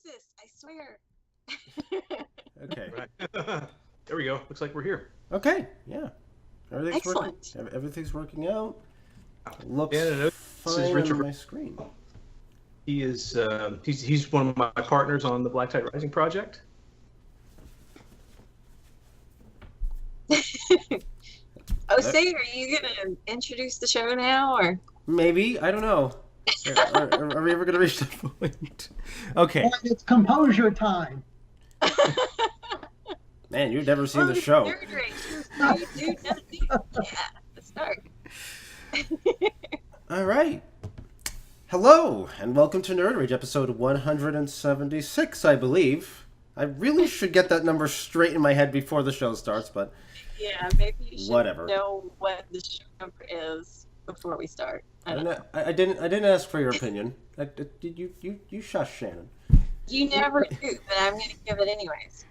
this, I swear. Okay. Right. There we go. Looks like we're here. Okay. Yeah. Excellent. Everything's working out. Looks Yeah, no, this is fine Richard. on my screen. He is he's one of my partners on the Black Tide Rising project. Oh, say, are you gonna introduce the show now, or? Maybe, I don't know. Are we ever gonna reach that point? Okay. And it's composure time. Man, you've never seen the show. Nerd Rage. Yeah, let's start. All right. Hello, and welcome to Nerd Rage, episode 176, I believe. I really should get that number straight in my head before the show starts, but Yeah, maybe you should whatever. know what the show number is before we start. I don't know. I didn't ask for your opinion. You shush, Shannon. You never do, but I'm gonna give it anyways.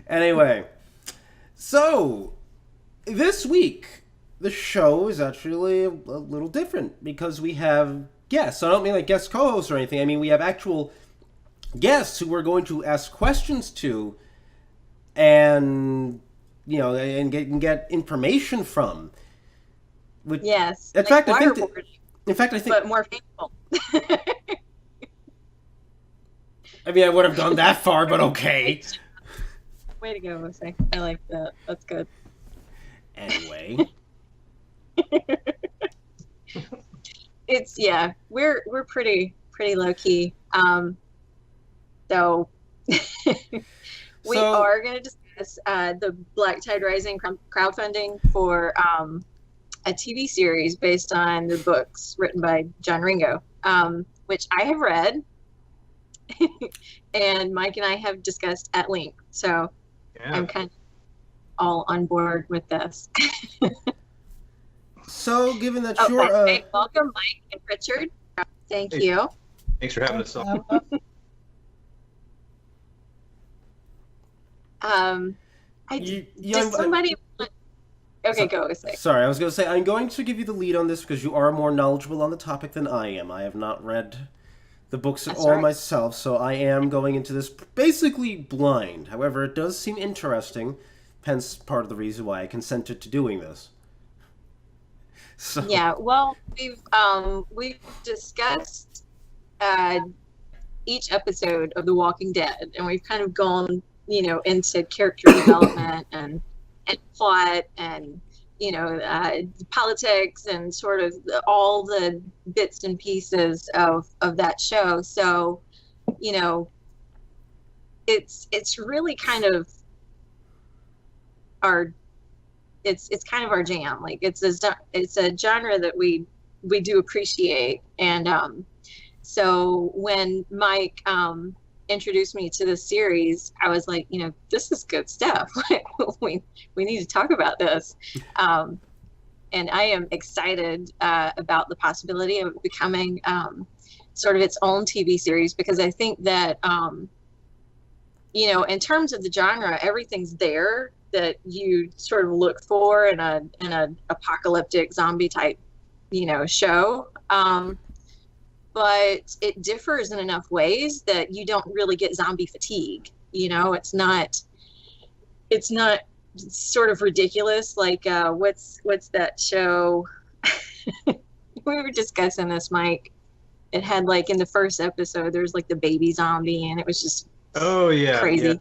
Anyway, so this week the show is actually a little different because we have guests. I don't mean like guest co-hosts or anything. I mean we have actual guests who we're going to ask questions to, and get information from. Yes. In fact, I think. Waterboarding, but more painful. I mean, I would have gone that far, but okay. Way to go, Jose. I like that. That's good. Anyway. We're pretty low key. So we are going to discuss the Black Tide Rising crowdfunding for a TV series based on the books written by John Ringo, which I have read, and Mike and I have discussed at length. So Yeah. I'm kind of all on board with this. So, given that Hey, welcome, Mike and Richard. Thank Hey. you. Thanks for having us on. Does somebody? Okay, go. Say. Sorry, I was going to say, I'm going to give you the lead on this because you are more knowledgeable on the topic than I am. I have not read the books at That's all right. myself, so I am going into this basically blind. However, it does seem interesting, hence part of the reason why I consented to doing this. So, Yeah. Well, we've discussed each episode of The Walking Dead, and we've kind of gone, into character development and plot and politics and sort of all the bits and pieces of that show. So it's really kind of it's kind of our jam. Like it's a genre that we do appreciate. And so when Mike introduced me to this series, I was like, this is good stuff. we need to talk about this. And I am excited about the possibility of it becoming sort of its own TV series, because I think that in terms of the genre, everything's there that you sort of look for in a apocalyptic zombie type show. But it differs in enough ways that you don't really get zombie fatigue. It's not sort of ridiculous. Like, what's that show? We were discussing this, Mike. It had, like, in the first episode, there's like the baby zombie, and it was just Oh yeah. crazy. Yeah.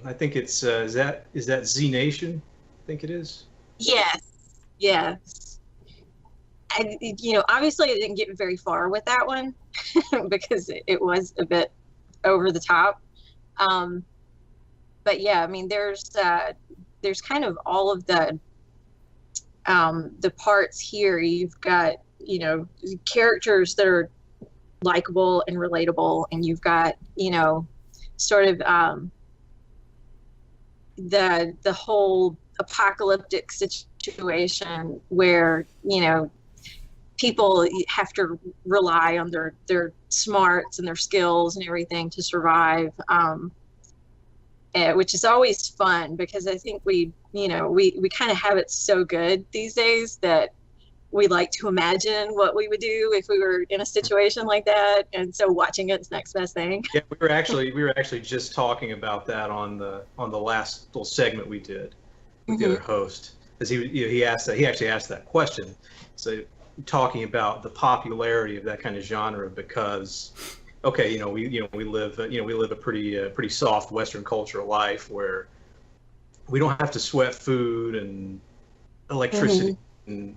I think it's is that Z Nation? I think it is. Yes. Obviously I didn't get very far with that one because it was a bit over the top. But yeah, I mean, there's kind of all of the parts here. You've got, characters that are likable and relatable, and you've got, sort of the whole apocalyptic situation where, people have to rely on their smarts and their skills and everything to survive, which is always fun, because I think we kind of have it so good these days that we like to imagine what we would do if we were in a situation like that, and so watching it's next best thing. Yeah, we were actually just talking about that on the last little segment we did with the other host, because he actually asked that question. So talking about the popularity of that kind of genre, because okay, we live a pretty soft Western cultural life where we don't have to sweat food and electricity and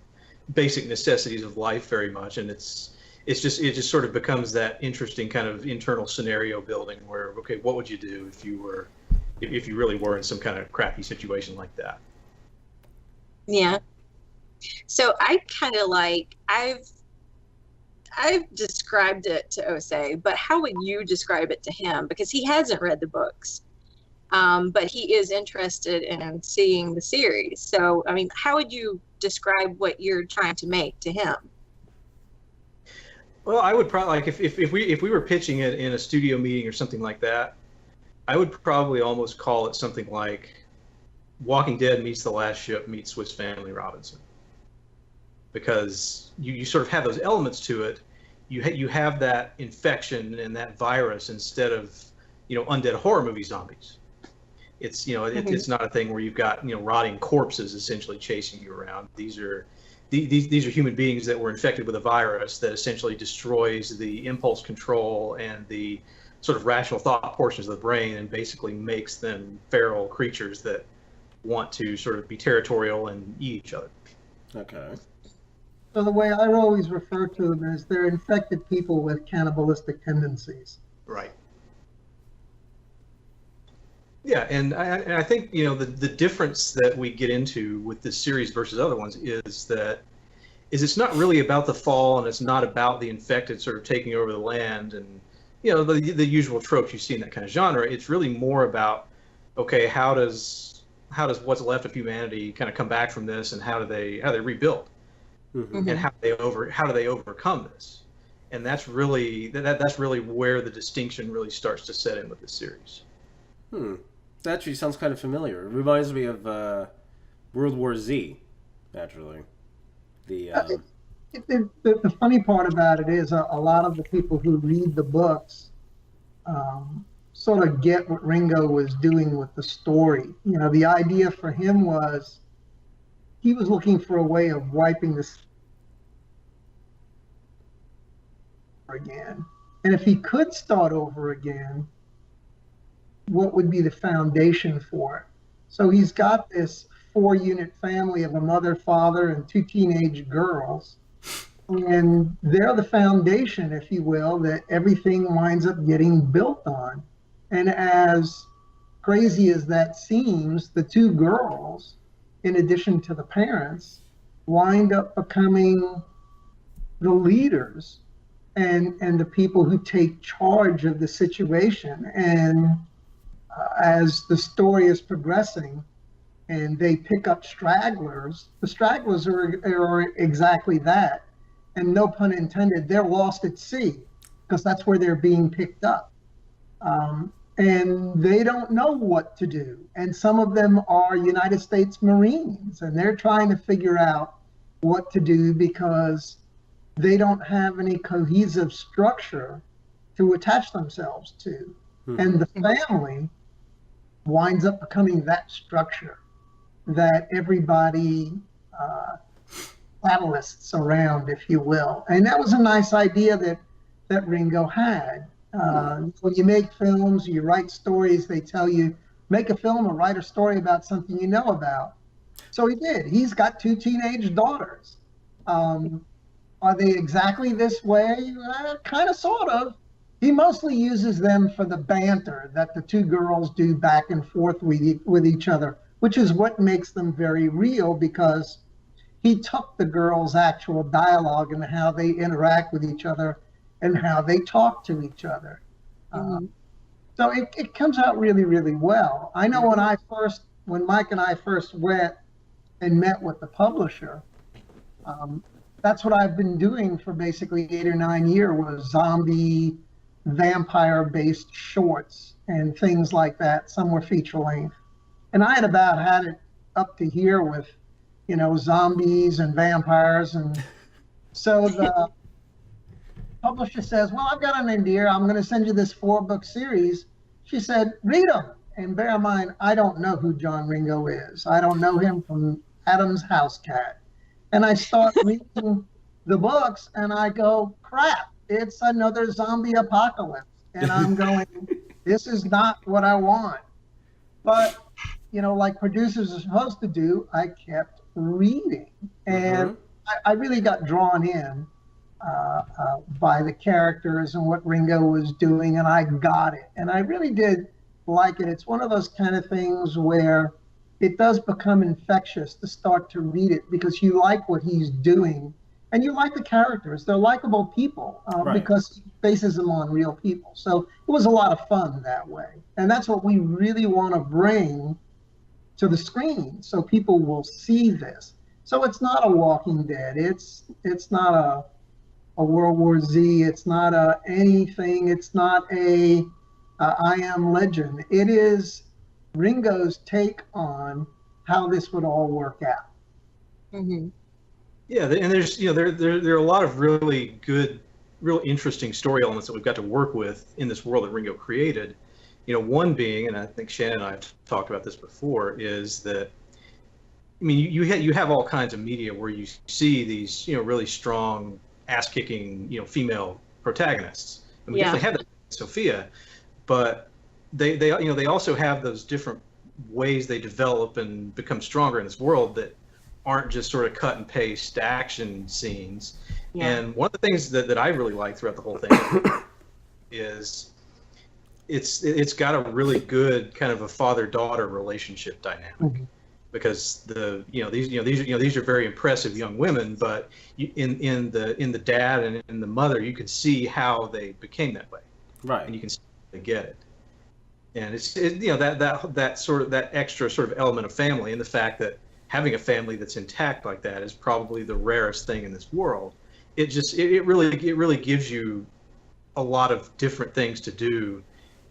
basic necessities of life very much, and it just sort of becomes that interesting kind of internal scenario building where, okay, what would you do if you really were in some kind of crappy situation like that? Yeah. So I kind of I've described it to Osei, but how would you describe it to him? Because he hasn't read the books, but he is interested in seeing the series. So, I mean, how would you describe what you're trying to make to him? Well, I would probably, like, if we were pitching it in a studio meeting or something like that, I would probably almost call it something like Walking Dead meets The Last Ship meets Swiss Family Robinson, because you sort of have those elements to it. You have that infection and that virus instead of undead horror movie zombies. It's it's not a thing where you've got rotting corpses essentially chasing you around. These are human beings that were infected with a virus that essentially destroys the impulse control and the sort of rational thought portions of the brain, and basically makes them feral creatures that want to sort of be territorial and eat each other. Okay. So the way I always refer to them is they're infected people with cannibalistic tendencies. Right. Yeah, and I think the difference that we get into with this series versus other ones is it's not really about the fall, and it's not about the infected sort of taking over the land and the usual tropes you see in that kind of genre. It's really more about, okay, how does what's left of humanity kind of come back from this, and how do they rebuild, and how do they overcome this, and that's really where the distinction really starts to set in with this series. That actually sounds kind of familiar. It reminds me of World War Z, naturally. The funny part about it is a lot of the people who read the books sort of get what Ringo was doing with the story. The idea for him was he was looking for a way of wiping this again. And if he could start over again, what would be the foundation for it? So he's got this 4-unit family of a mother, father, and 2 teenage girls. And they're the foundation, if you will, that everything winds up getting built on. And as crazy as that seems, the 2 girls, in addition to the parents, wind up becoming the leaders and the people who take charge of the situation. And as the story is progressing and they pick up stragglers, the stragglers are exactly that. And no pun intended, they're lost at sea, because that's where they're being picked up. And they don't know what to do. And some of them are United States Marines, and they're trying to figure out what to do because they don't have any cohesive structure to attach themselves to. And the family winds up becoming that structure that everybody catalysts around, if you will. And that was a nice idea that Ringo had. When you make films, you write stories, they tell you, make a film or write a story about something you know about. So he did. He's got 2 teenage daughters. Are they exactly this way? Kind of, sort of. He mostly uses them for the banter that the 2 girls do back and forth with each other, which is what makes them very real, because he took the girls' actual dialogue and how they interact with each other and how they talk to each other. So it comes out really, really well. I know when Mike and I first went and met with the publisher, that's what I've been doing for basically 8 or 9 years, was zombie, vampire-based shorts and things like that. Some were feature length. And I had about had it up to here with zombies and vampires. And so the publisher says, well, I've got an idea. I'm going to send you this 4-book series. She said, read them. And bear in mind, I don't know who John Ringo is. I don't know him from Adam's House Cat. And I start reading the books and I go, crap, it's another zombie apocalypse. And I'm going, this is not what I want. But, like producers are supposed to do, I kept reading. And I really got drawn in by the characters and what Ringo was doing, and I got it. And I really did like it. It's one of those kind of things where it does become infectious to start to read it because you like what he's doing and you like the characters. They're likable people because he bases them on real people. So it was a lot of fun that way. And that's what we really want to bring to the screen so people will see this. So it's not a Walking Dead. It's not a World War Z. It's not anything. It's not a I Am Legend. It is Ringo's take on how this would all work out. Mm-hmm. Yeah, and there's there are a lot of really good, real interesting story elements that we've got to work with in this world that Ringo created. One being, and I think Shannon and I have talked about this before, is that you have all kinds of media where you see these really strong ass-kicking female protagonists, and we definitely had that in Sophia, but they also have those different ways they develop and become stronger in this world that aren't just sort of cut and paste action scenes. And one of the things that I really like throughout the whole thing is it's got a really good kind of a father-daughter relationship dynamic. Because these are very impressive young women, but in the dad and in the mother, you can see how they became that way, right? And you can see how they get it, and it's that sort of that extra sort of element of family, and the fact that having a family that's intact like that is probably the rarest thing in this world. It really gives you a lot of different things to do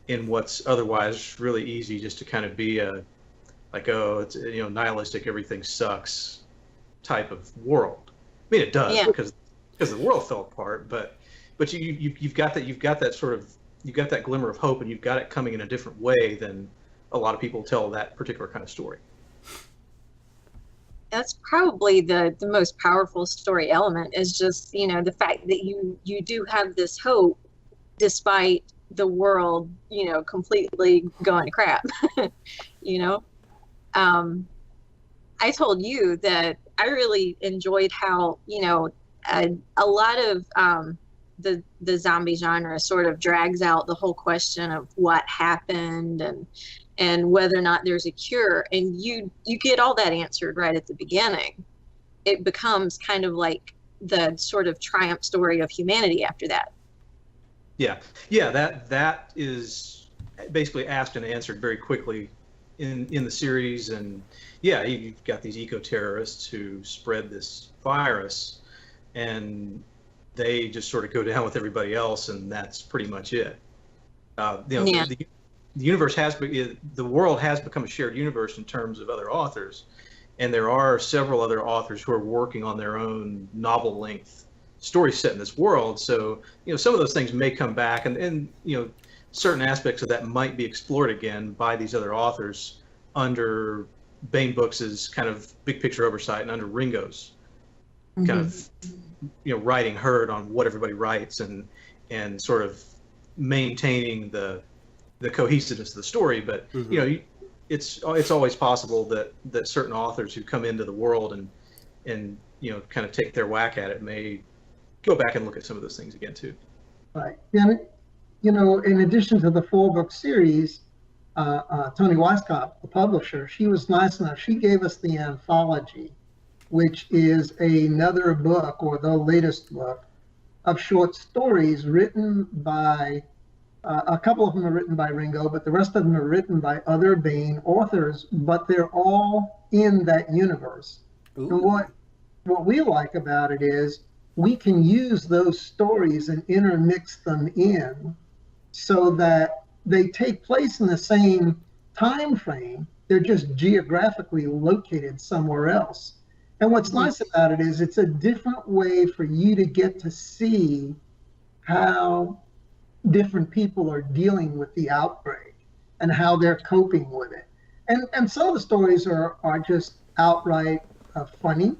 in what's otherwise really easy just to kind of be a it's nihilistic, everything sucks type of world. I mean, it does because the world fell apart, but you've got that glimmer of hope, and you've got it coming in a different way than a lot of people tell that particular kind of story. That's probably the most powerful story element, is just the fact that you do have this hope despite the world completely going to crap. I told you that I really enjoyed how, a lot of the zombie genre sort of drags out the whole question of what happened and whether or not there's a cure. And you get all that answered right at the beginning. It becomes kind of like the sort of triumph story of humanity after that. Yeah, that is basically asked and answered very quickly in the series. And you've got these eco-terrorists who spread this virus, and they just sort of go down with everybody else, and that's pretty much it. The universe the world has become a shared universe in terms of other authors, and there are several other authors who are working on their own novel-length stories set in this world. So some of those things may come back, and certain aspects of that might be explored again by these other authors under Baen Books' kind of big picture oversight, and under Ringo's kind of writing herd on what everybody writes, and sort of maintaining the cohesiveness of the story. But it's always possible that certain authors who come into the world and kind of take their whack at it may go back and look at some of those things again too. Right. And in addition to the 4-book series, Toni Weisskopf, the publisher, she was nice enough. She gave us the anthology, which is another book, or the latest book, of short stories written by, a couple of them are written by Ringo, but the rest of them are written by other Baen authors, but they're all in that universe. Ooh. And what we like about it is we can use those stories and intermix them in so that they take place in the same time frame. They're just geographically located somewhere else. And what's nice about it is it's a different way for you to get to see how different people are dealing with the outbreak and how they're coping with it. And some of the stories are just outright funny.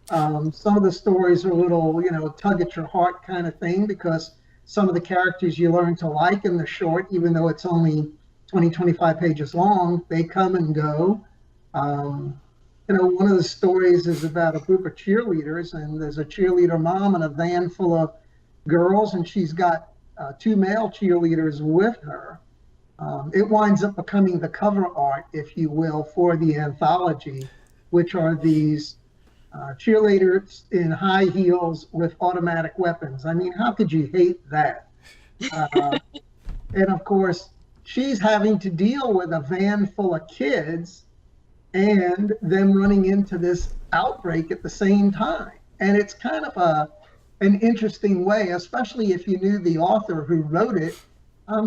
Some of the stories are a little, tug at your heart kind of thing, because some of the characters you learn to like in the short, even though it's only 20, 25 pages long, they come and go. One of the stories is about a group of cheerleaders, and there's a cheerleader mom in a van full of girls, and she's got 2 male cheerleaders with her. It winds up becoming the cover art, if you will, for the anthology, which are these cheerleaders in high heels with automatic weapons. I mean, how could you hate that? And of course, she's having to deal with a van full of kids and them running into this outbreak at the same time. And it's kind of an interesting way, especially if you knew the author who wrote it.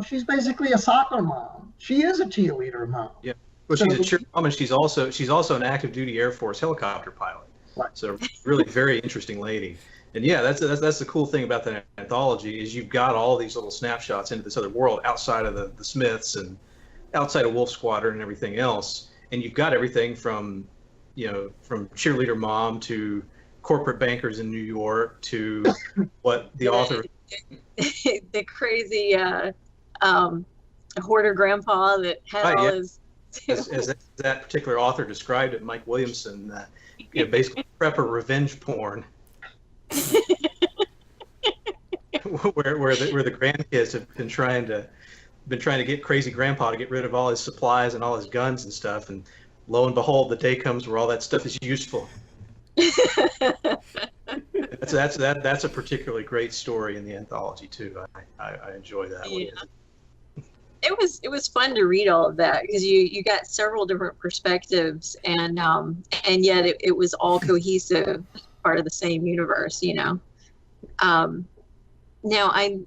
She's basically a soccer mom. She is a cheerleader mom. Yeah. Well, she's a cheer mom, and she's also an active duty Air Force helicopter pilot. Right. So really very interesting lady. And yeah, that's the cool thing about the anthology is you've got all these little snapshots into this other world outside of the Smiths and outside of Wolf Squadron and everything else. And you've got everything from cheerleader mom to corporate bankers in New York to what the author, the crazy hoarder grandpa that had all his. As that particular author described it, Mike Williamson, basically prepper revenge porn, where the grandkids have been trying to get crazy grandpa to get rid of all his supplies and all his guns and stuff, and lo and behold, the day comes where all that stuff is useful. That's a particularly great story in the anthology too. I enjoy that one. It was fun to read all of that because you got several different perspectives, and yet it was all cohesive, part of the same universe, Now I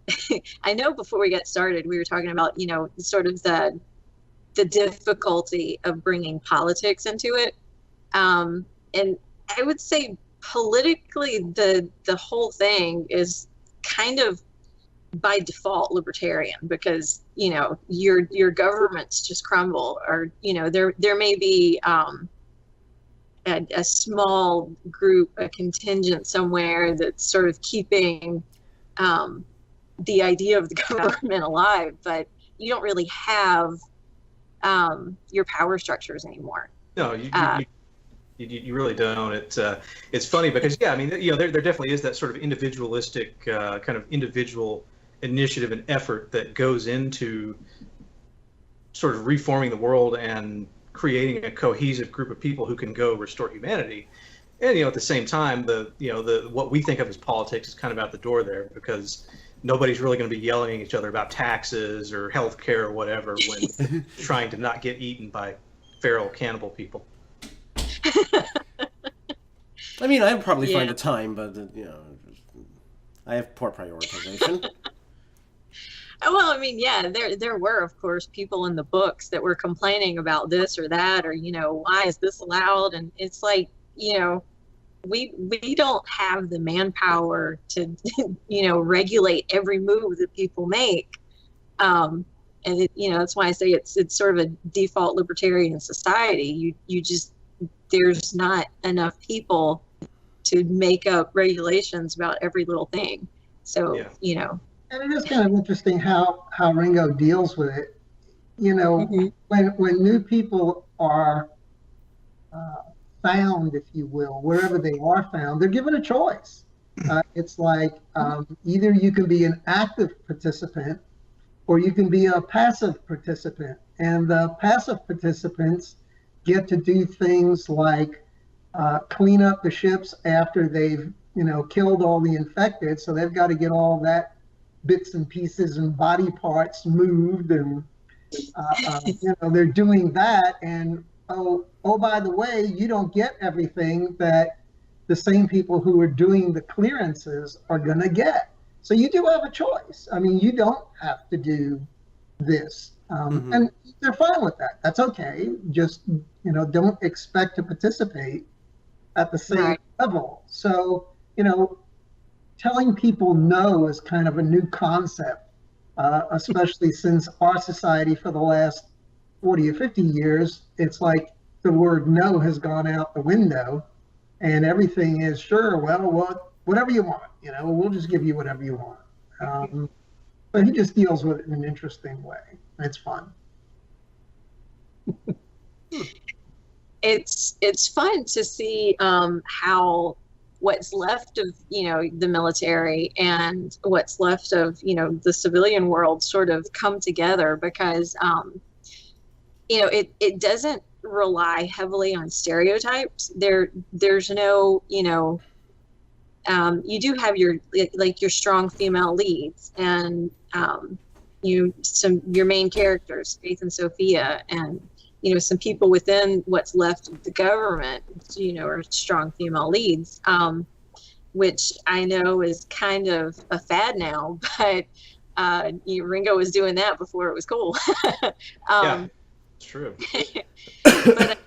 know before we got started we were talking about sort of the difficulty of bringing politics into it, and I would say politically the whole thing is kind of by default libertarian, because your governments just crumble, or there may be a small group, a contingent somewhere that's sort of keeping the idea of the government alive, but you don't really have your power structures anymore. No, you really don't. It's funny because there definitely is that sort of individualistic kind of individual initiative and effort that goes into sort of reforming the world and creating a cohesive group of people who can go restore humanity. And at the same time, the what we think of as politics is kind of out the door there, because nobody's really going to be yelling at each other about taxes or health care or whatever when trying to not get eaten by feral cannibal people. I mean, I'd probably find the time, but I have poor prioritization. Well, I mean, there were, of course, people in the books that were complaining about this or that, or why is this allowed? And it's like, we don't have the manpower to regulate every move that people make, and that's why I say it's sort of a default libertarian society. You just, there's not enough people to make up regulations about every little thing. So And it is kind of interesting how Ringo deals with it. When new people are found, if you will, wherever they are found, they're given a choice. It's like either you can be an active participant or you can be a passive participant. And the passive participants get to do things like clean up the ships after they've killed all the infected. So they've got to get all that bits and pieces and body parts moved, and they're doing that. And oh, by the way, you don't get everything that the same people who are doing the clearances are going to get. So you do have a choice. I mean, you don't have to do this, and they're fine with that. That's okay. Just don't expect to participate. at the same Right. level. So, telling people no is kind of a new concept, especially since our society for the last 40 or 50 years, it's like the word no has gone out the window and everything is sure, well, whatever you want, we'll just give you whatever you want. But he just deals with it in an interesting way. It's fun. It's fun to see how what's left of the military and what's left of the civilian world sort of come together, because it doesn't rely heavily on stereotypes. There's no you do have your strong female leads, and your main characters, Faith and Sophia, and some people within what's left of the government, are strong female leads, which I know is kind of a fad now, but Ringo was doing that before it was cool. Yeah, it's true. But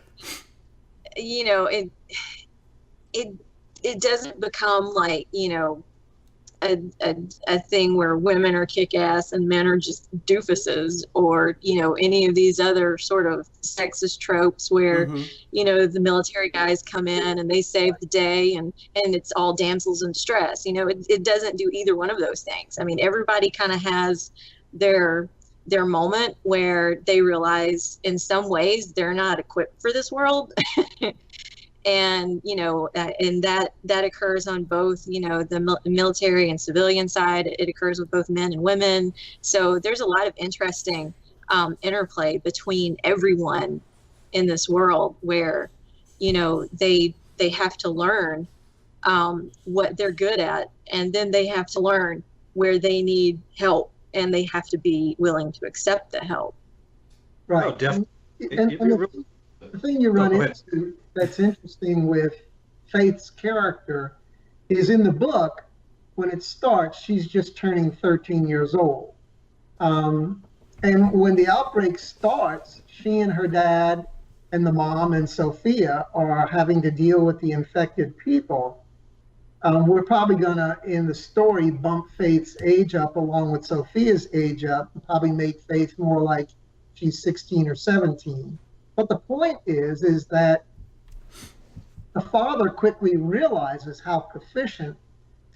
it doesn't become like a thing where women are kick-ass and men are just doofuses, or any of these other sort of sexist tropes where the military guys come in and they save the day and it's all damsels in distress. It doesn't do either one of those things. I mean, everybody kind of has their moment where they realize in some ways they're not equipped for this world. And and that occurs on both the military and civilian side. It occurs with both men and women. So there's a lot of interesting interplay between everyone in this world, where they have to learn what they're good at, and then they have to learn where they need help, and they have to be willing to accept the help. Right. Oh, definitely. The thing you run into that's interesting with Faith's character is, in the book, when it starts, she's just turning 13 years old. And when the outbreak starts, she and her dad and the mom and Sophia are having to deal with the infected people. We're probably going to, in the story, bump Faith's age up along with Sophia's age up, and probably make Faith more like she's 16 or 17. But the point is that the father quickly realizes how proficient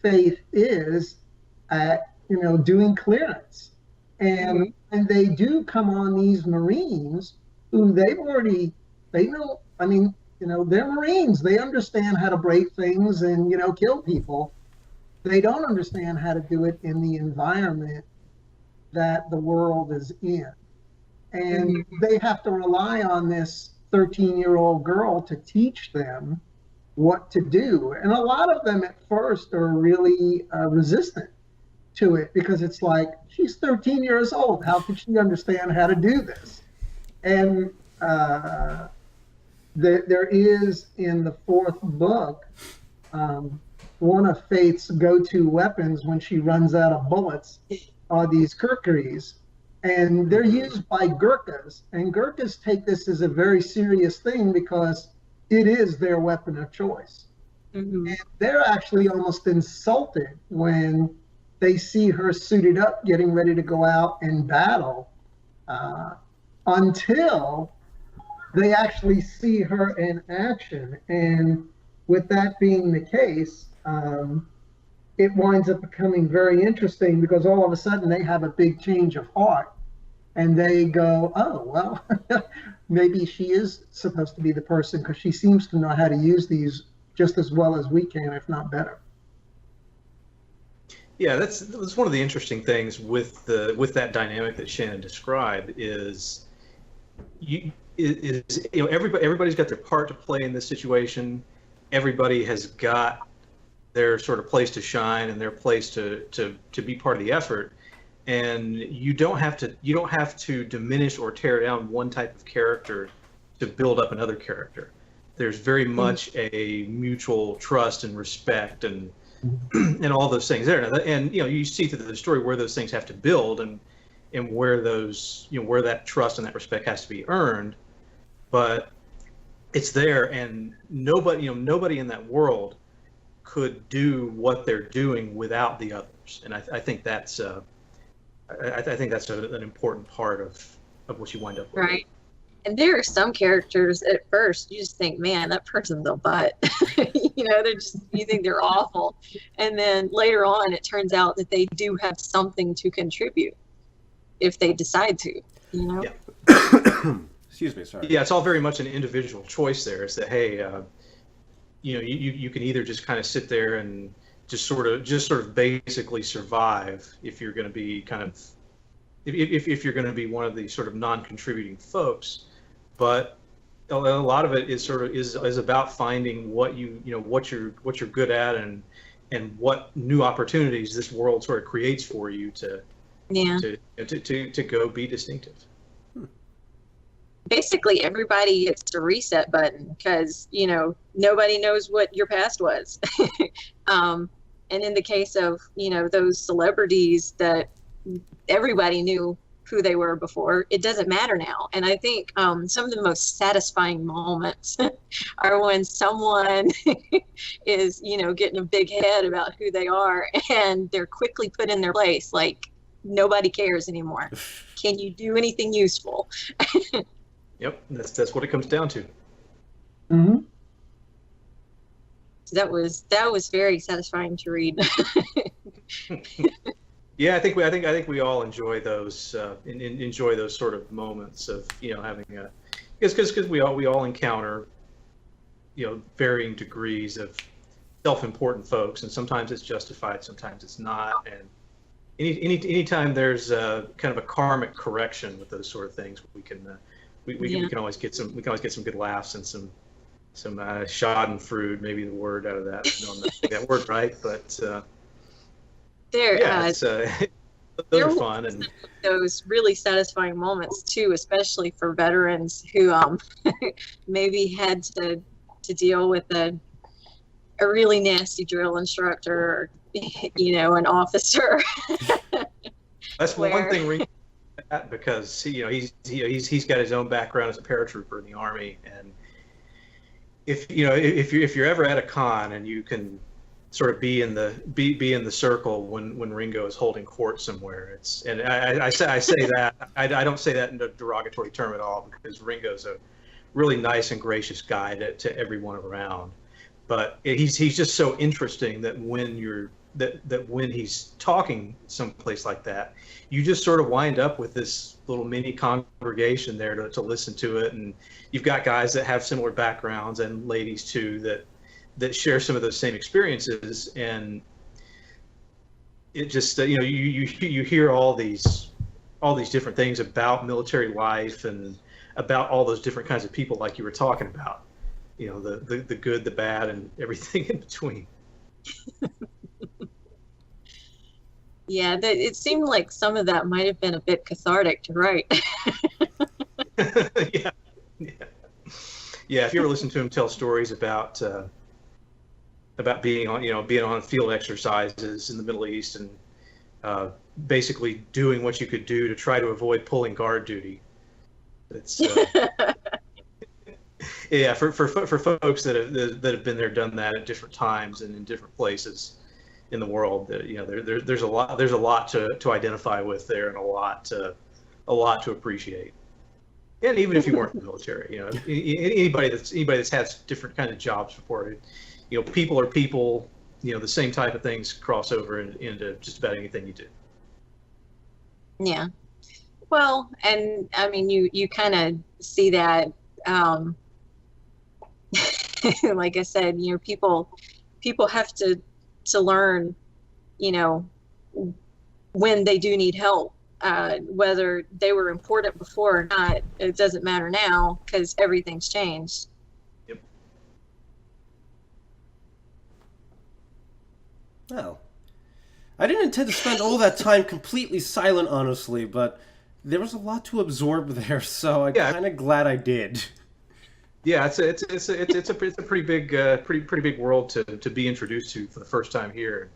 Faith is at, doing clearance. And they do come on these Marines who they're Marines. They understand how to break things and, kill people. They don't understand how to do it in the environment that the world is in. And they have to rely on this 13-year-old girl to teach them what to do. And a lot of them at first are really resistant to it, because it's like, she's 13 years old. How could she understand how to do this? And there is, in the fourth book, one of Faith's go-to weapons when she runs out of bullets are these kukris. And they're used by Gurkhas, and Gurkhas take this as a very serious thing because it is their weapon of choice. And they're actually almost insulted when they see her suited up, getting ready to go out and battle, until they actually see her in action. And with that being the case, it winds up becoming very interesting, because all of a sudden they have a big change of heart, and they go, oh, well, maybe she is supposed to be the person, because she seems to know how to use these just as well as we can, if not better. Yeah, that's one of the interesting things with that dynamic that Shannon described is everybody's got their part to play in this situation. Everybody has got their sort of place to shine and their place to be part of the effort. And you don't have to diminish or tear down one type of character to build up another character. There's very much a mutual trust and respect and all those things there. And you see through the story where those things have to build and where those where that trust and that respect has to be earned. But it's there, and nobody in that world could do what they're doing without the others. And I think that's I think that's an important part of what you wind up with. Right. And there are some characters at first you just think, man, that person's a butt. You think they're awful. And then later on, it turns out that they do have something to contribute if they decide to, Yeah. Excuse me, sorry. Yeah, it's all very much an individual choice there. It's that, hey, you can either just kind of sit there and just sort of basically survive if you're going to be if you're going to be one of the sort of non-contributing folks, but a lot of it is is about finding what what you're good at and what new opportunities this world sort of creates for you to go be distinctive. Basically everybody gets a reset button because nobody knows what your past was. And in the case of those celebrities that everybody knew who they were before, it doesn't matter now. And I think some of the most satisfying moments are when someone is getting a big head about who they are and they're quickly put in their place, like nobody cares anymore. Can you do anything useful? Yep, that's what it comes down to. Mm-hmm. So that was very satisfying to read. Yeah, I think we all enjoy those enjoy those sort of moments of having a because we all encounter varying degrees of self-important folks, and sometimes it's justified, sometimes it's not, and anytime there's kind of a karmic correction with those sort of things, we can always get some good laughs and some schadenfreude, maybe the word out of that. I'm not saying that word right, but those are fun, and those really satisfying moments too, especially for veterans who maybe had to deal with a really nasty drill instructor, an officer. That's one thing. Because he's got his own background as a paratrooper in the Army, and if you're ever at a con and you can sort of be in the circle when Ringo is holding court somewhere, I say that I don't say that in a derogatory term at all, because Ringo's a really nice and gracious guy to everyone around, but he's just so interesting that when he's talking someplace like that, you just sort of wind up with this little mini congregation there to listen to it. And you've got guys that have similar backgrounds, and ladies too, that share some of those same experiences. And it just, you hear all these different things about military life and about all those different kinds of people, like you were talking about, the good, the bad, and everything in between. Yeah, it seemed like some of that might have been a bit cathartic to write. Yeah. If you ever listen to him tell stories about being on field exercises in the Middle East and basically doing what you could do to try to avoid pulling guard duty. It's yeah, for folks that have been there, done that at different times and in different places in the world, there's a lot to identify with there, and a lot to appreciate. And even if you weren't in the military, anybody that's had different kind of jobs before, people are people, the same type of things cross over into just about anything you do. Yeah. Well, and I mean, you kind of see that, like I said, people have to learn, when they do need help, whether they were important before or not, it doesn't matter now because everything's changed. Yep. Well, I didn't intend to spend all that time completely silent, honestly, but there was a lot to absorb there, so I'm kind of glad I did. Yeah, it's a pretty big world to be introduced to for the first time here.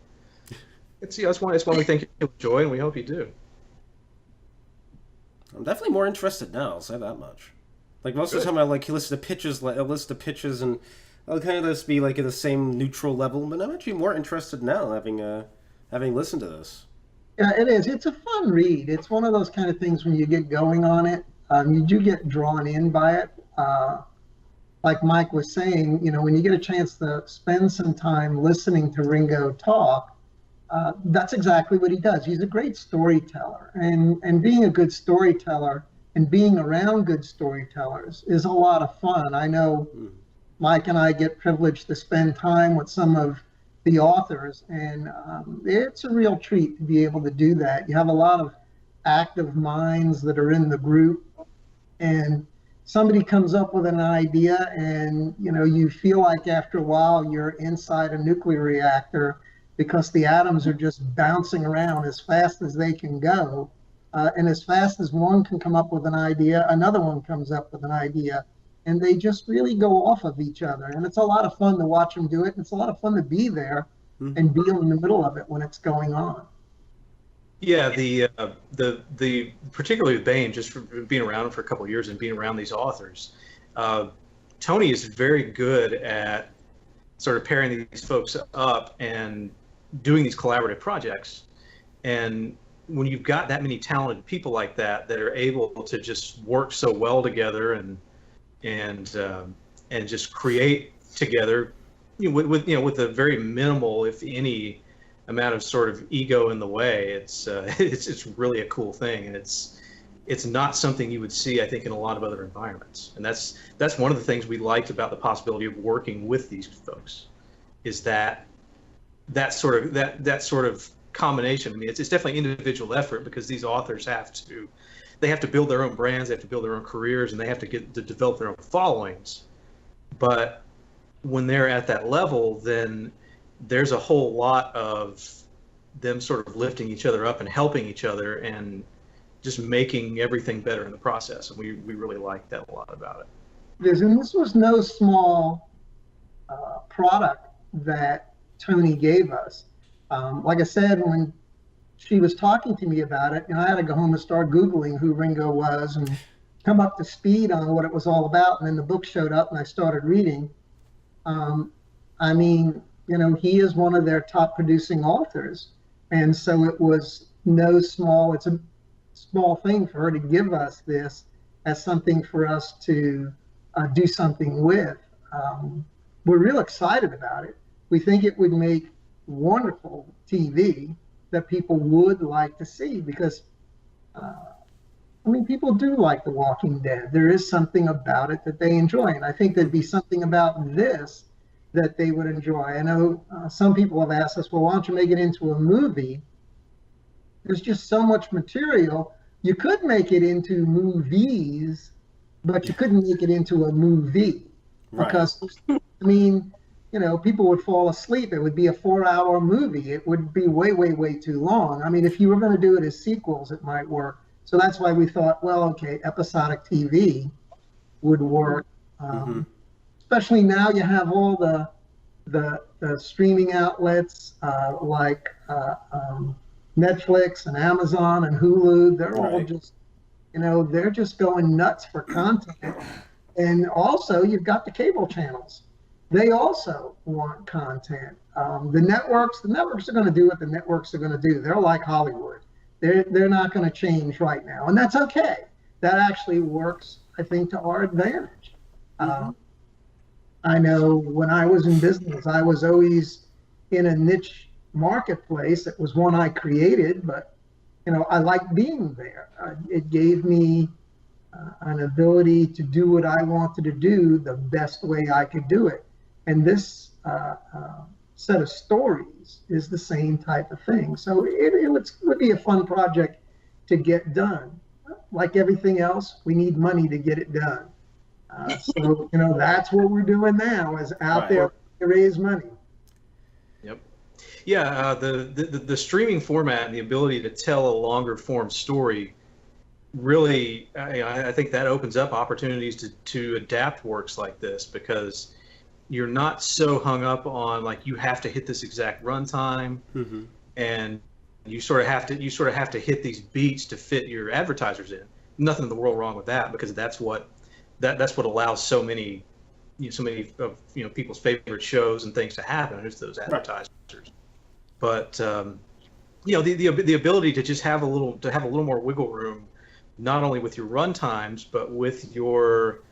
It's one we think you'll enjoy, and we hope you do. I'm definitely more interested now, I'll say that much. Like most of the time, I like listen to pitches, and I'll kind of just be like at the same neutral level. But I'm actually more interested now, having listened to this. Yeah, it is. It's a fun read. It's one of those kind of things when you get going on it, you do get drawn in by it. Like Mike was saying, when you get a chance to spend some time listening to Ringo talk, that's exactly what he does. He's a great storyteller, and being a good storyteller and being around good storytellers is a lot of fun. I know Mike and I get privileged to spend time with some of the authors, and it's a real treat to be able to do that. You have a lot of active minds that are in the group, and somebody comes up with an idea, and you feel like after a while you're inside a nuclear reactor because the atoms are just bouncing around as fast as they can go, and as fast as one can come up with an idea, another one comes up with an idea, and they just really go off of each other. And it's a lot of fun to watch them do it, and it's a lot of fun to be there and be in the middle of it when it's going on. Yeah, the particularly with Baen, just for being around for a couple of years and being around these authors, Tony is very good at sort of pairing these folks up and doing these collaborative projects. And when you've got that many talented people like that are able to just work so well together and just create together, with a very minimal, if any, amount of sort of ego in the way, it's really a cool thing, and it's not something you would see, I think, in a lot of other environments. And that's one of the things we liked about the possibility of working with these folks, is that sort of combination. I mean, it's definitely individual effort, because these authors have to build their own brands, they have to build their own careers, and they have to get to develop their own followings. But when they're at that level, then there's a whole lot of them sort of lifting each other up and helping each other and just making everything better in the process. And we really like that a lot about it. And this was no small product that Tony gave us. Like I said, when she was talking to me about it, I had to go home and start Googling who Ringo was and come up to speed on what it was all about. And then the book showed up and I started reading. I mean, he is one of their top producing authors. And so it was it's a small thing for her to give us this as something for us to do something with. We're real excited about it. We think it would make wonderful TV that people would like to see, because people do like The Walking Dead. There is something about it that they enjoy, and I think there'd be something about this that they would enjoy. I know some people have asked us, well, why don't you make it into a movie? There's just so much material. You could make it into movies, but you couldn't make it into a movie. Right. Because, people would fall asleep. It would be a 4-hour movie. It would be way, way, way too long. If you were going to do it as sequels, it might work. So that's why we thought, well, okay, episodic TV would work. Especially now you have all the streaming outlets like Netflix and Amazon and Hulu. They're all just, they're just going nuts for content. And also you've got the cable channels. They also want content. The networks are going to do what the networks are going to do. They're like Hollywood. They're not going to change right now. And that's okay. That actually works, I think, to our advantage. I know when I was in business, I was always in a niche marketplace. It was one I created, but I liked being there. It gave me an ability to do what I wanted to do the best way I could do it. And this set of stories is the same type of thing. So it would be a fun project to get done. Like everything else, we need money to get it done. So that's what we're doing now, is out there to raise money. Yep. Yeah, the streaming format and the ability to tell a longer form story really, I think that opens up opportunities to adapt works like this, because you're not so hung up on like you have to hit this exact runtime, and you sort of have to hit these beats to fit your advertisers in. Nothing in the world wrong with that, because that's what that's what allows so many of people's favorite shows and things to happen. Is those advertisers. Right. But the ability to just have a little more wiggle room, not only with your run times, but with your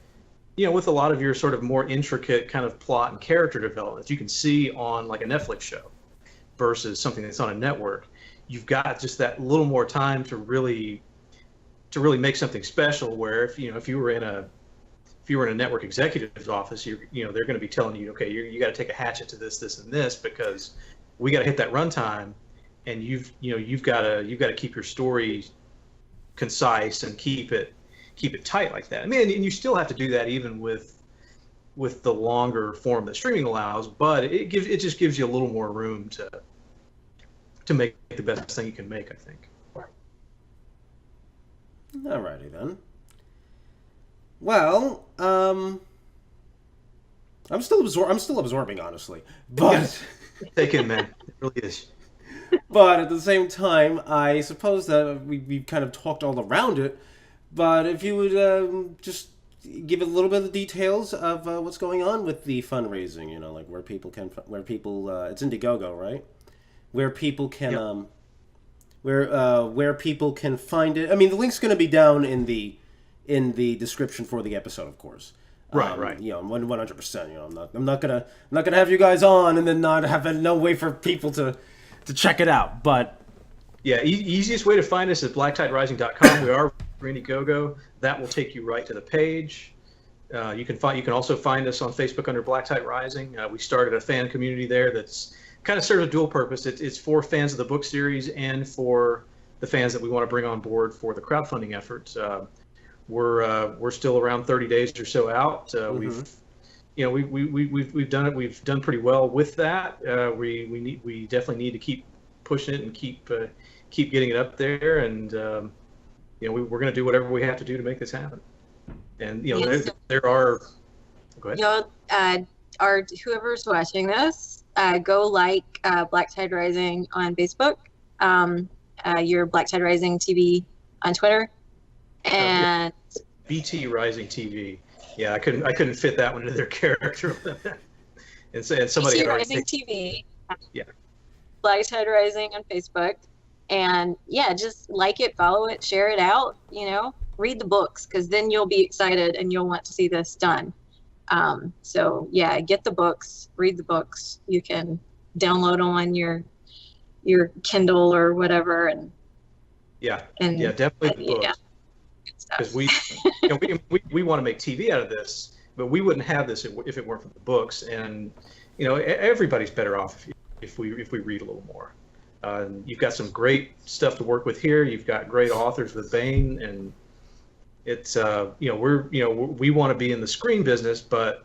with a lot of your sort of more intricate kind of plot and character development that you can see on like a Netflix show versus something that's on a network. You've got just that little more time to really make something special, where if you were in a network executive's office, they're going to be telling you, okay, you got to take a hatchet to this and this, because we got to hit that runtime, and you've got to keep your story concise and keep it tight like that. I mean, and you still have to do that even with the longer form that streaming allows, but it just gives you a little more room to make the best thing you can make, I think. Alrighty then. Well, I'm still absorbing, honestly. But take it, man. It really is. But at the same time, I suppose that we've kind of talked all around it. But if you would just give a little bit of the details of what's going on with the fundraising, like where people it's Indiegogo, right? Where people can where people can find it. I mean, the link's going to be down in the description for the episode, of course. Right. 100%. I'm not gonna have you guys on and then not have no way for people to check it out. But yeah, easiest way to find us is blacktiderising.com. We are Indiegogo. That will take you right to the page. You can also find us on Facebook under Black Tide Rising. We started a fan community there that's kind of serves a dual purpose. It's for fans of the book series and for the fans that we want to bring on board for the crowdfunding effort. We're still around 30 days or so out. We've done it. We've done pretty well with that. We definitely need to keep pushing it and keep getting it up there. And we're going to do whatever we have to do to make this happen. And there are. Go ahead. Whoever's watching this, go like Black Tide Rising on Facebook. Your Black Tide Rising TV on Twitter. And BT Rising TV. Yeah, I couldn't fit that one into their character. and somebody BT Rising TV. Yeah. Black Tide Rising on Facebook, and just like it, follow it, share it out. Read the books, because then you'll be excited and you'll want to see this done. Get the books, read the books. You can download them on your Kindle or whatever, and definitely the books. Because we want to make TV out of this, but we wouldn't have this if it weren't for the books. And everybody's better off if we read a little more. You've got some great stuff to work with here. You've got great authors with Baen, and it's we want to be in the screen business, but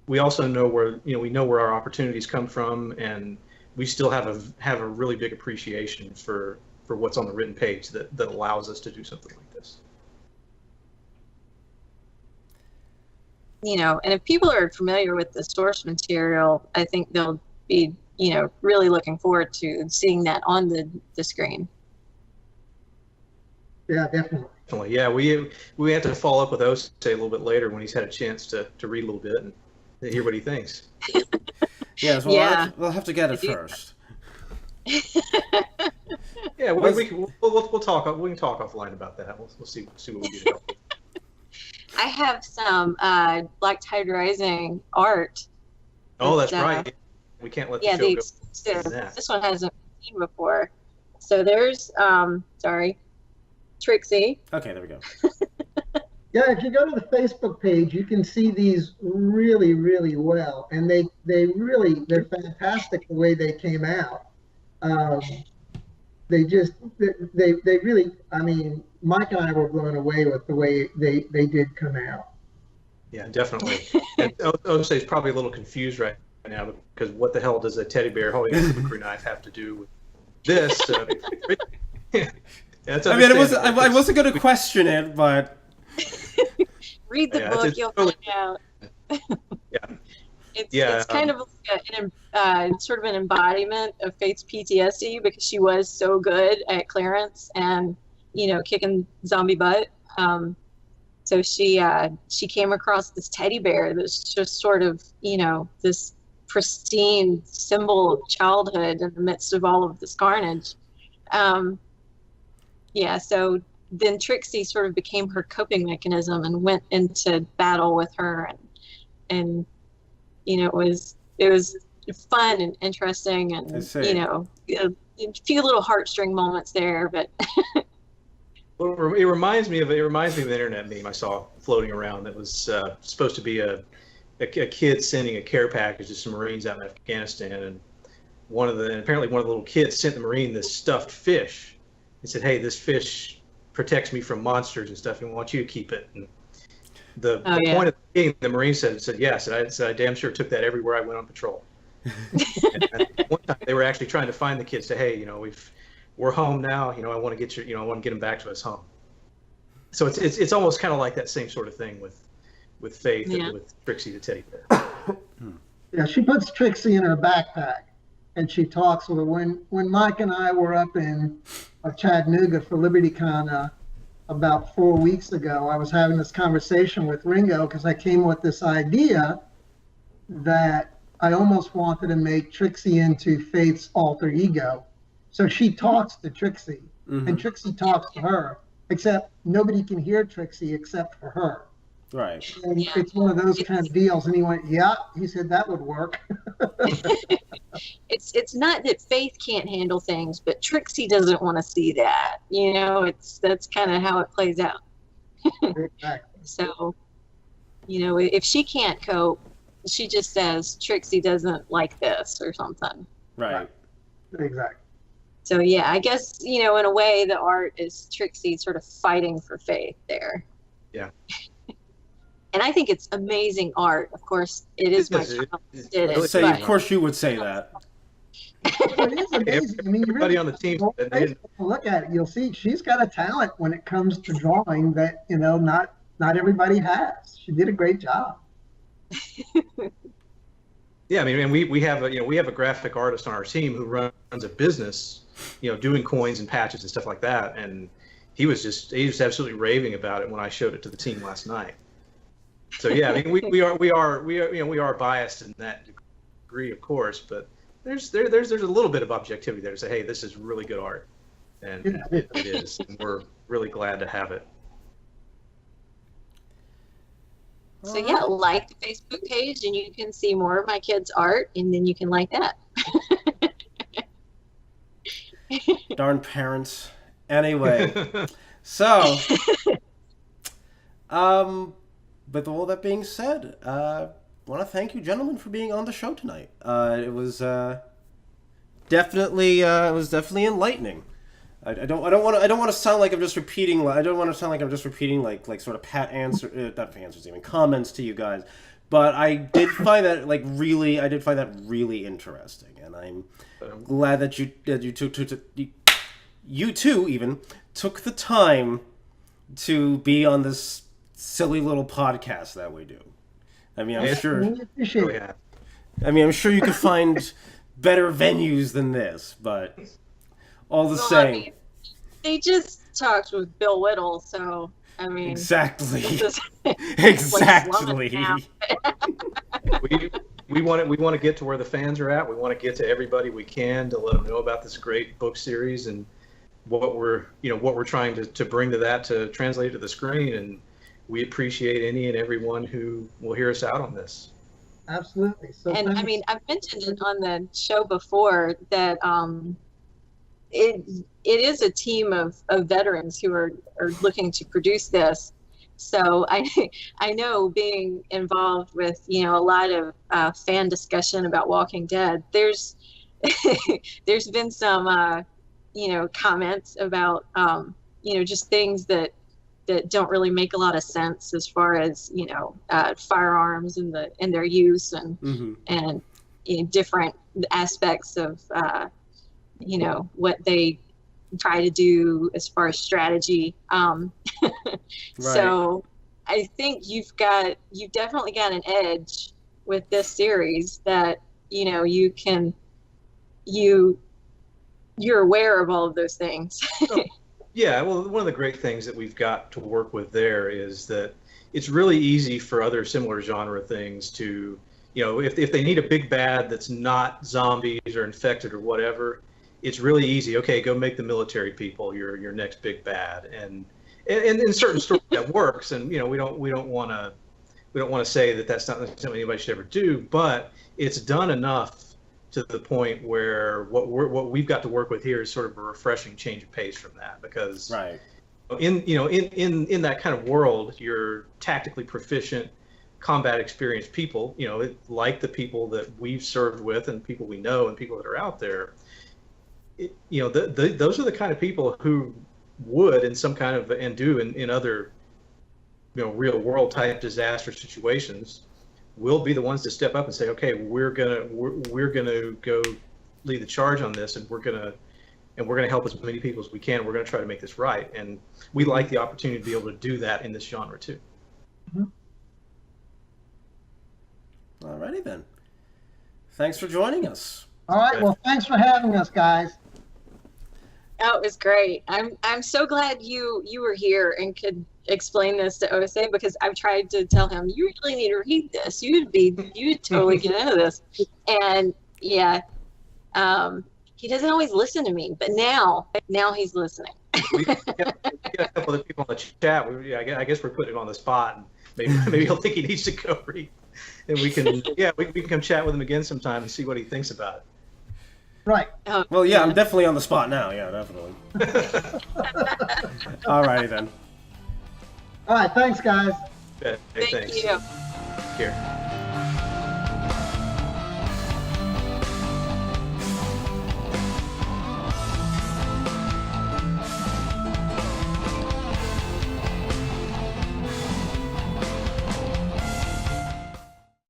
we also know where our opportunities come from, and we still have a really big appreciation for what's on the written page that allows us to do something like this. And if people are familiar with the source material, I think they'll be, really looking forward to seeing that on the screen. Yeah, definitely. Yeah, we have to follow up with Osei a little bit later when he's had a chance to read a little bit and hear what he thinks. We'll have to get it first. Yeah, we'll talk. We can talk offline about that. We'll see what we do. I have some Black Tide Rising art. Oh, that's right. We can't let the show go. This one hasn't been seen before. So there's Trixie. Okay, there we go. Yeah, if you go to the Facebook page, you can see these really, really well, and they're fantastic the way they came out. They really, I mean, Mike and I were blown away with the way they did come out. Yeah, definitely. And Osei's probably a little confused right now, because what the hell does a teddy bear holding a hickory knife have to do with this? I wasn't going to question it, but read the book, you'll find out. It's kind of like sort of an embodiment of Faith's PTSD, because she was so good at clearance and kicking zombie butt. So she came across this teddy bear that's just sort of, this pristine symbol of childhood in the midst of all of this carnage. So then Trixie sort of became her coping mechanism and went into battle with her, and it was fun and interesting, and a few little heartstring moments there, but Well, it reminds me of an internet meme I saw floating around that was supposed to be a kid sending a care package to some Marines out in Afghanistan, and apparently one of the little kids sent the Marine this stuffed fish. He said, "Hey, this fish protects me from monsters and stuff, and I want you to keep it." And the point of the game, the Marine said, "Yes." I damn sure took that everywhere I went on patrol. And one time they were actually trying to find the kids, say, "Hey, we're home now. I want to get I want to get them back to us home." So it's almost kind of like that same sort of thing with Faith and with Trixie the teddy bear. Yeah, she puts Trixie in her backpack, and she talks with her. When Mike and I were up in Chattanooga for LibertyCon about 4 weeks ago, I was having this conversation with Ringo because I came with this idea that I almost wanted to make Trixie into Faith's alter ego. So she talks to Trixie, and Trixie talks to her, except nobody can hear Trixie except for her. Right. And it's one of those kind of deals. And he went, "Yeah," he said, "that would work." It's not that Faith can't handle things, but Trixie doesn't want to see that. That's kind of how it plays out. Exactly. So, if she can't cope, she just says Trixie doesn't like this or something. Right. Exactly. So I guess, in a way the art is Trixie sort of fighting for Faith there. Yeah. And I think it's amazing art. Of course, it is my child that did it. Of course you would say that. It is amazing. I mean, you Everybody really on the team look at it, you'll see she's got a talent when it comes to drawing that, not everybody has. She did a great job. Yeah, I mean, we have a graphic artist on our team who runs a business, doing coins and patches and stuff like that, and he was absolutely raving about it when I showed it to the team last night. So yeah, I mean, we are biased in that degree, of course, but there's a little bit of objectivity there to say, hey, this is really good art, and it is, and we're really glad to have it. So like the Facebook page, and you can see more of my kids' art, and then you can like that. Darn parents. Anyway, so, with all that being said, I want to thank you, gentlemen, for being on the show tonight. It was definitely enlightening. I don't want to sound like I'm just repeating. I don't want to sound like I'm just repeating like sort of not answers, even comments to you guys. But I did find that really interesting, and I'm glad that you two even took the time to be on this silly little podcast that we do. I mean, I'm sure. I mean, I'm sure you could find better venues than this, but all the same. I mean, they just talked with Bill Whittle, so I mean. Exactly. Exactly. We want to get to where the fans are at. We want to get to everybody we can to let them know about this great book series and what we're trying to bring to that, to translate to the screen, and we appreciate any and everyone who will hear us out on this. Absolutely. So and I mean, I've mentioned it on the show before that it is a team of veterans who are looking to produce this. So I know, being involved with a lot of fan discussion about Walking Dead, there's been some comments about just things that don't really make a lot of sense as far as firearms and their use and different aspects of what they try to do as far as strategy. Right. So I think you've definitely got an edge with this series that you're aware of all of those things. Yeah, well, one of the great things that we've got to work with there is that it's really easy for other similar genre things to, if they need a big bad that's not zombies or infected or whatever, it's really easy. Okay, go make the military people your next big bad, and in certain stories that works. And we don't want to say that that's not something anybody should ever do, but it's done enough to the point where what we've got to work with here is sort of a refreshing change of pace from that, because Right. in that kind of world, you're tactically proficient, combat experienced people, like the people that we've served with and people we know and people that are out there. Those are the kind of people who would in some kind of, and do in other real world type disaster situations, will be the ones to step up and say, okay, we're gonna go lead the charge on this, and we're gonna help as many people as we can. We're gonna try to make this right, and we like the opportunity to be able to do that in this genre too. Alrighty then. Thanks for joining us. All right. Well, thanks for having us, guys. Oh, it was great. I'm so glad you were here and could explain this to OSA, because I've tried to tell him, you really need to read this. You'd totally get into this. And yeah, he doesn't always listen to me, but now he's listening. We got a couple of people in the chat. I guess we're putting him on the spot, and maybe he'll think he needs to go read, and we can come chat with him again sometime and see what he thinks about it. Right. Oh, Well, yeah, I'm definitely on the spot now. Yeah, definitely. Alrighty then. All right. Thanks, guys. Hey, Thank thanks. you. Here.